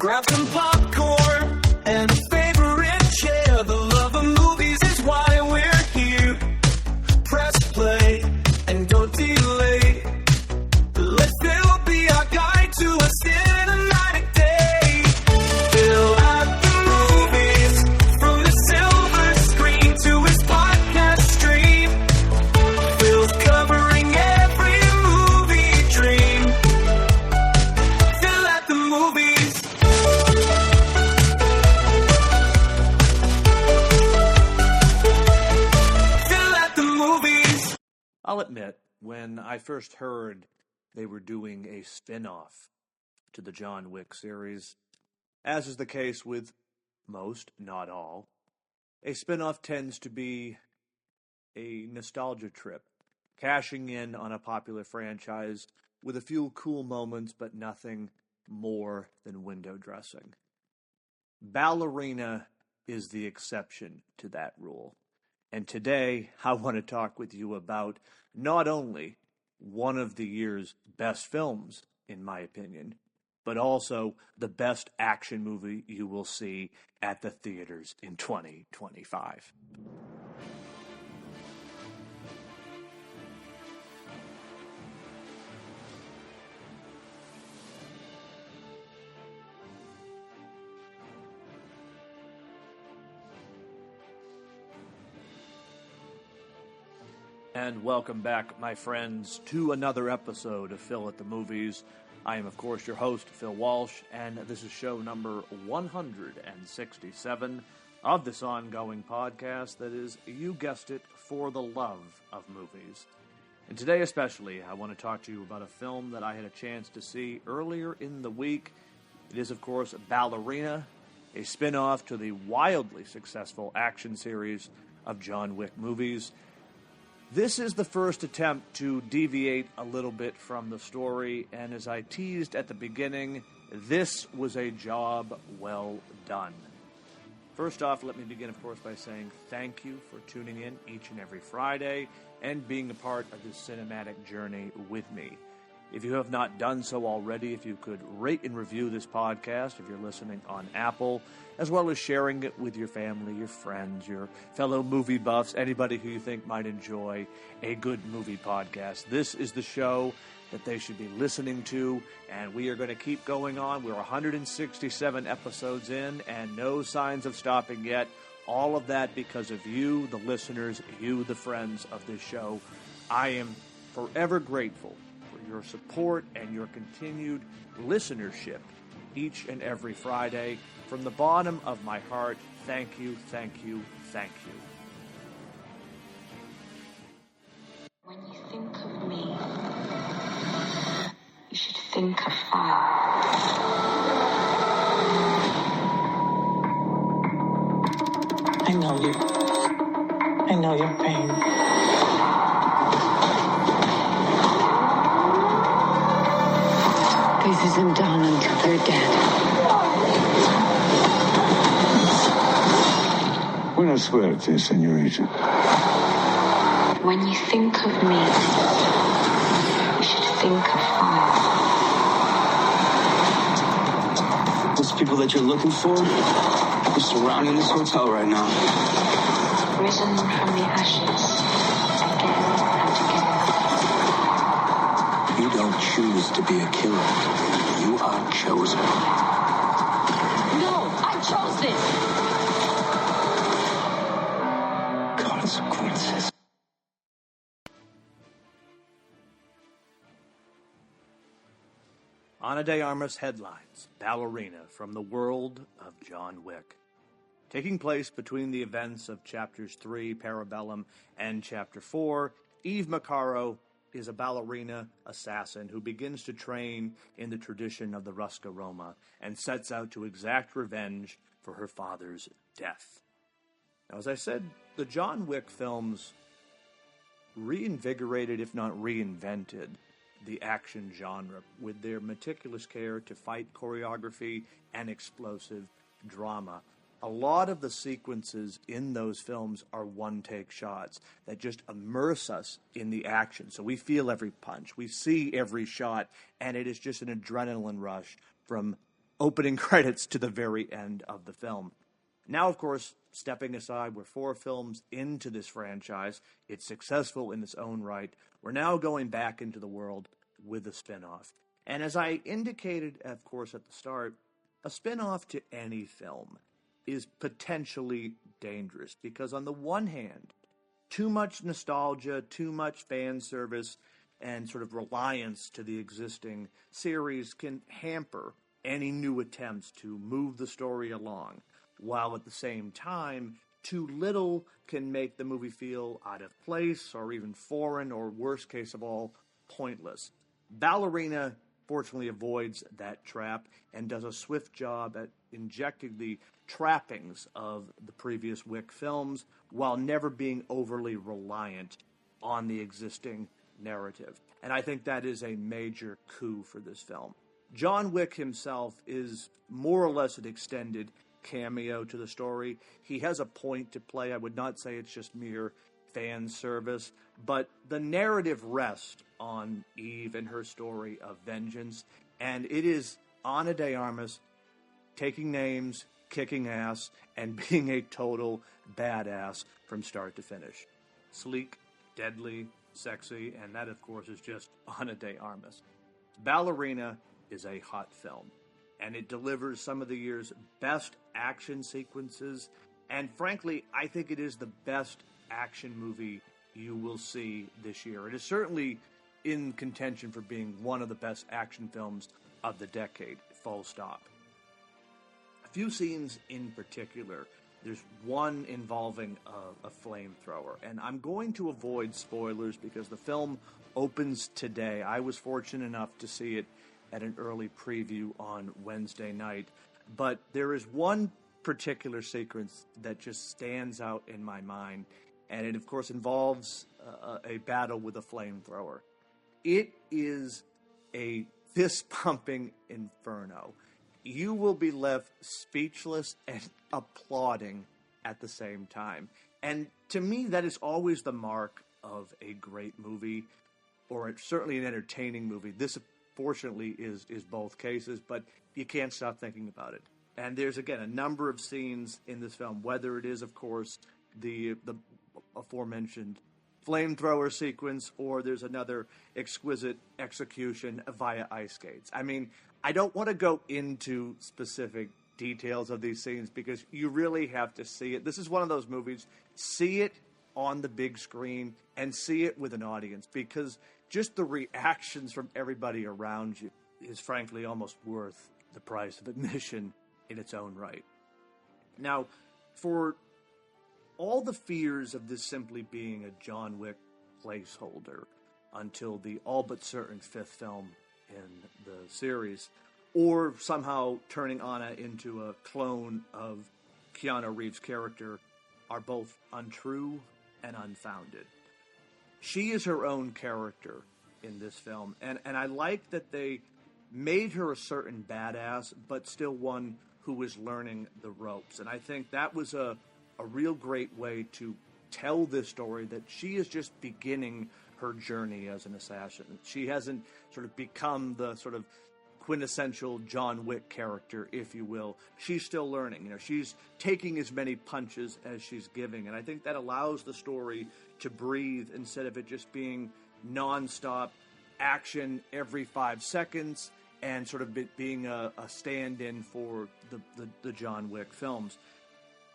Grab some popcorn and a favorite chair. The love of movies is why we're here. Press play and don't delay. Let film be our guide to a cinematic day. Fill out the movies from the silver screen to his podcast stream. Phil's covering every movie dream. Fill out the movies. Fill out the movies. I'll admit, when I first heard they were doing a spin-off to the John Wick series, as is the case with most, not all, a spin-off tends to be a nostalgia trip, cashing in on a popular franchise with a few cool moments, but nothing more than window dressing. Ballerina is the exception to that rule. And today, I want to talk with you about not only one of the year's best films, in my opinion, but also the best action movie you will see at the theaters in 2025. And welcome back, my friends, to another episode of Phil at the Movies. I am, of course, your host, Phil Walsh, and this is show number 167 of this ongoing podcast that is, you guessed it, for the love of movies. And today especially, I want to talk to you about a film that I had a chance to see earlier in the week. It is, of course, Ballerina, a spin-off to the wildly successful action series of John Wick movies. This is the first attempt to deviate a little bit from the story, and as I teased at the beginning, this was a job well done. First off, let me begin, of course, by saying thank you for tuning in each and every Friday and being a part of this cinematic journey with me. If you have not done so already, if you could rate and review this podcast, if you're listening on Apple, as well as sharing it with your family, your friends, your fellow movie buffs, anybody who you think might enjoy a good movie podcast. This is the show that they should be listening to, and we are going to keep going on. We're 167 episodes in, and no signs of stopping yet. All of that because of you, the listeners, you, the friends of this show. I am forever grateful for your support and your continued listenership each and every Friday. From the bottom of my heart, thank you, thank you, thank you. When you think of me, you should think of fire. I know you. I know your pain. This isn't done until they're dead. Buena suerte, señorita. When you think of me, you should think of fire. Those people that you're looking for are surrounding this hotel right now. Risen from the ashes, again and again. You don't choose to be a killer. You are chosen. No, I chose this! Consequences. Ana de Armas headlines, Ballerina from the World of John Wick. Taking place between the events of Chapters 3, Parabellum, and Chapter 4, Eve Maccaro is a ballerina assassin who begins to train in the tradition of the Rusca Roma and sets out to exact revenge for her father's death. Now, as I said, the John Wick films reinvigorated, if not reinvented, the action genre with their meticulous care to fight choreography and explosive drama. A lot of the sequences in those films are one-take shots that just immerse us in the action. So we feel every punch, we see every shot, and it is just an adrenaline rush from opening credits to the very end of the film. Now, of course, stepping aside, we're 4 films into this franchise. It's successful in its own right. We're now going back into the world with a spin-off. And as I indicated, of course, at the start, a spin-off to any film is potentially dangerous because on the one hand, too much nostalgia, too much fan service, and sort of reliance to the existing series can hamper any new attempts to move the story along, while at the same time, too little can make the movie feel out of place or even foreign or, worst case of all, pointless. Ballerina fortunately avoids that trap and does a swift job at injecting the trappings of the previous Wick films while never being overly reliant on the existing narrative. And I think that is a major coup for this film. John Wick himself is more or less an extended cameo to the story. He has a point to play. I would not say it's just mere fan service, but the narrative rests on Eve and her story of vengeance, and it is Ana de Armas taking names, kicking ass, and being a total badass from start to finish. Sleek, deadly, sexy, and that, of course, is just Ana de Armas. Ballerina is a hot film, and it delivers some of the year's best action sequences, and frankly, I think it is the best action movie you will see this year. It is certainly in contention for being one of the best action films of the decade, full stop. A few scenes in particular. There's one involving a flamethrower, and I'm going to avoid spoilers because the film opens today. I was fortunate enough to see it at an early preview on Wednesday night, but there is one particular sequence that just stands out in my mind, and it, of course, involves a battle with a flamethrower. It is a fist-pumping inferno. You will be left speechless and applauding at the same time. And to me, that is always the mark of a great movie, or certainly an entertaining movie. This, fortunately, is both cases, but you can't stop thinking about it. And there's, again, a number of scenes in this film, whether it is, of course, the aforementioned flamethrower sequence, or there's another exquisite execution via ice skates. I mean, I don't want to go into specific details of these scenes because you really have to see it. This is one of those movies, see it on the big screen and see it with an audience, because just the reactions from everybody around you is frankly almost worth the price of admission in its own right. Now, for all the fears of this simply being a John Wick placeholder until the all but certain 5th film in the series, or somehow turning Anna into a clone of Keanu Reeves' character, are both untrue and unfounded. She is her own character in this film, and I like that they made her a certain badass, but still one who is learning the ropes. And I think that was a real great way to tell this story, that she is just beginning her journey as an assassin. She hasn't sort of become the sort of quintessential John Wick character, if you will. She's still learning. You know, she's taking as many punches as she's giving, and I think that allows the story to breathe instead of it just being nonstop action every 5 seconds and sort of being a stand-in for the John Wick films.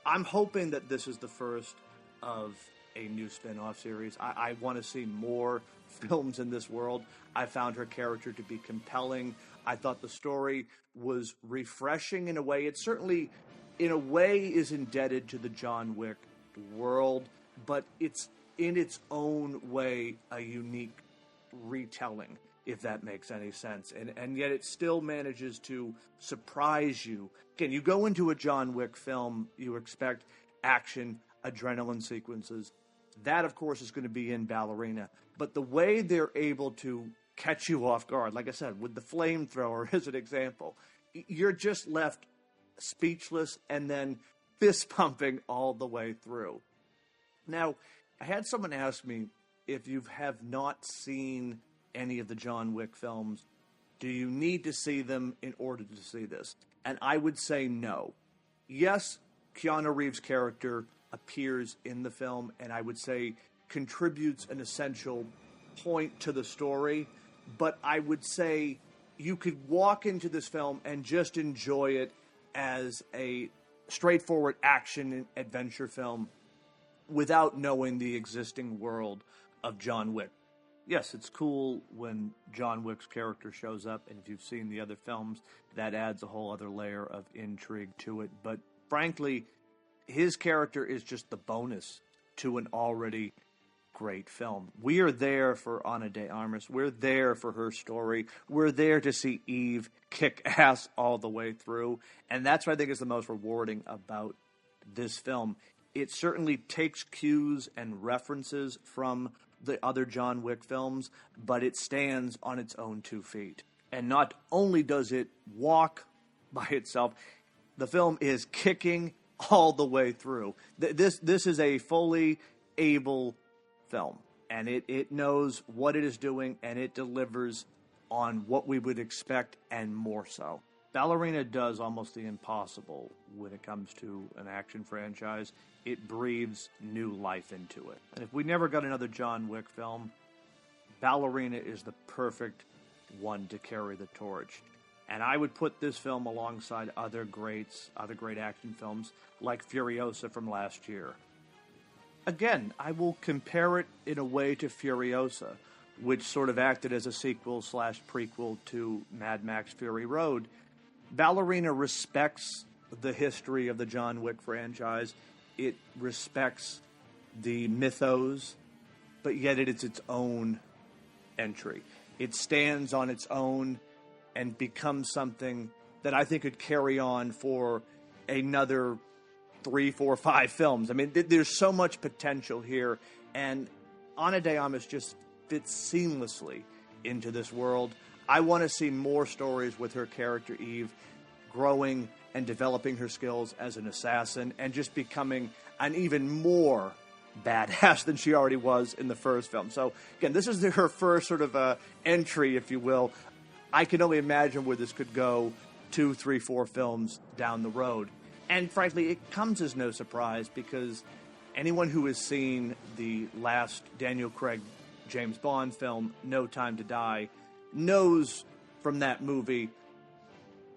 I'm hoping that this is the first of a new spin-off series. I want to see more films in this world. I found her character to be compelling. I thought the story was refreshing in a way. It certainly, in a way, is indebted to the John Wick world, but it's in its own way a unique retelling, if that makes any sense. And yet it still manages to surprise you. Again, you go into a John Wick film, you expect action, adrenaline sequences. That, of course, is going to be in Ballerina. But the way they're able to catch you off guard, like I said, with the flamethrower as an example, you're just left speechless and then fist pumping all the way through. Now, I had someone ask me, if you have not seen any of the John Wick films, do you need to see them in order to see this? And I would say no. Yes, Keanu Reeves' character appears in the film, and I would say contributes an essential point to the story, but I would say you could walk into this film and just enjoy it as a straightforward action and adventure film without knowing the existing world of John Wick. Yes, it's cool when John Wick's character shows up, and if you've seen the other films, that adds a whole other layer of intrigue to it. But frankly, his character is just the bonus to an already great film. We are there for Ana de Armas. We're there for her story. We're there to see Eve kick ass all the way through. And that's what I think is the most rewarding about this film. It certainly takes cues and references from the other John Wick films, but it stands on its own 2 feet. And not only does it walk by itself, the film is kicking all the way through. This is a fully able film, and it knows what it is doing, and it delivers on what we would expect and more so. Ballerina does almost the impossible when it comes to an action franchise. It breathes new life into it. And if we never got another John Wick film, Ballerina is the perfect one to carry the torch. And I would put this film alongside other great action films like Furiosa from last year. Again, I will compare it in a way to Furiosa, which sort of acted as a sequel/prequel to Mad Max Fury Road. Ballerina respects the history of the John Wick franchise. It respects the mythos, but yet it is its own entry. It stands on its own and becomes something that I think could carry on for another 3, 4, 5 films. I mean, there's so much potential here, and Ana de Armas just fits seamlessly into this world. I want to see more stories with her character Eve growing and developing her skills as an assassin and just becoming an even more badass than she already was in the first film. So, again, this is her first sort of entry, if you will. I can only imagine where this could go 2, 3, 4 films down the road. And frankly, it comes as no surprise because anyone who has seen the last Daniel Craig James Bond film, No Time to Die, knows from that movie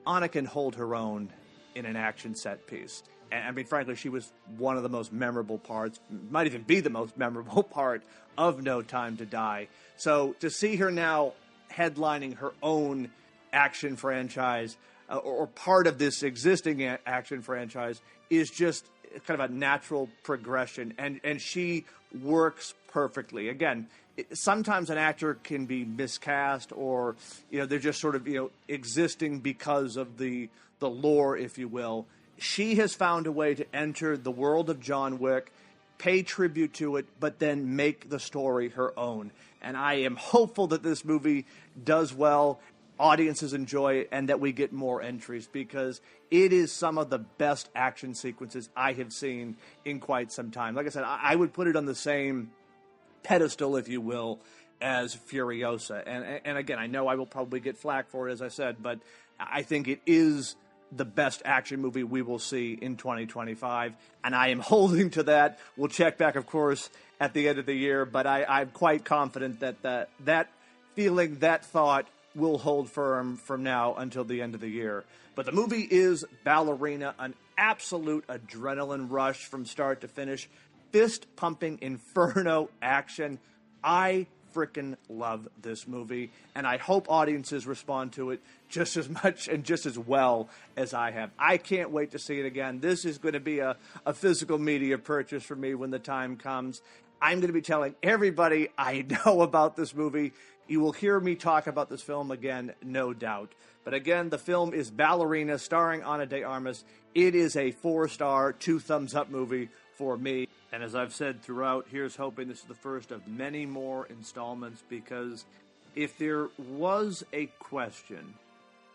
Anna can hold her own in an action set piece. And I mean, frankly, she was one of the most memorable parts, might even be the most memorable part of No Time to Die. So to see her now headlining her own action franchise or part of this existing action franchise is just kind of a natural progression, and she works perfectly. Again, sometimes an actor can be miscast, or they're just sort of existing because of the lore, if you will. She has found a way to enter the world of John Wick, pay tribute to it, but then make the story her own. And I am hopeful that this movie does well, audiences enjoy it, and that we get more entries, because it is some of the best action sequences I have seen in quite some time. Like I said, I would put it on the same pedestal, if you will, as Furiosa. And again, I know I will probably get flack for it, as I said, but I think it is the best action movie we will see in 2025, and I am holding to that. We'll check back, of course, at the end of the year, but I'm quite confident that that feeling, that thought, will hold firm from now until the end of the year. But the movie is Ballerina, an absolute adrenaline rush from start to finish, fist-pumping inferno action. I freaking love this movie, and I hope audiences respond to it just as much and just as well as I have. I can't wait to see it again. This is going to be a physical media purchase for me when the time comes. I'm going to be telling everybody I know about this movie. You will hear me talk about this film again, no doubt. But again, the film is Ballerina, starring Ana de Armas. It is a 4-star, 2-thumbs-up movie for me. And as I've said throughout, here's hoping this is the first of many more installments, because if there was a question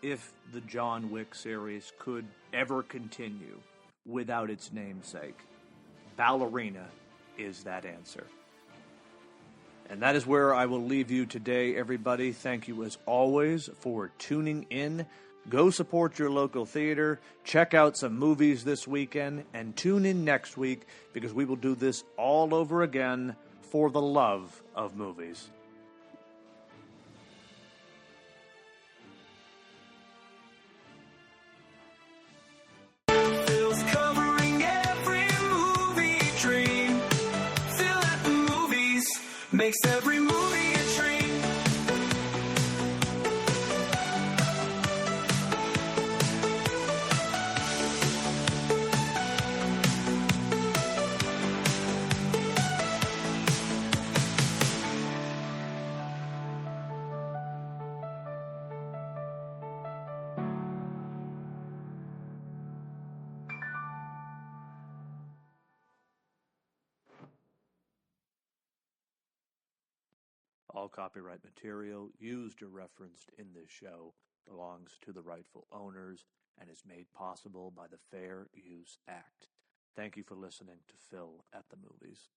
if the John Wick series could ever continue without its namesake, Ballerina is that answer. And that is where I will leave you today, everybody. Thank you, as always, for tuning in Go support your local theater, check out some movies this weekend, and tune in next week because we will do this all over again for the love of movies. Phil's covering every movie dream. Phil at the movies makes every movie a dream. All copyright material used or referenced in this show belongs to the rightful owners and is made possible by the Fair Use Act. Thank you for listening to Phil at the Movies.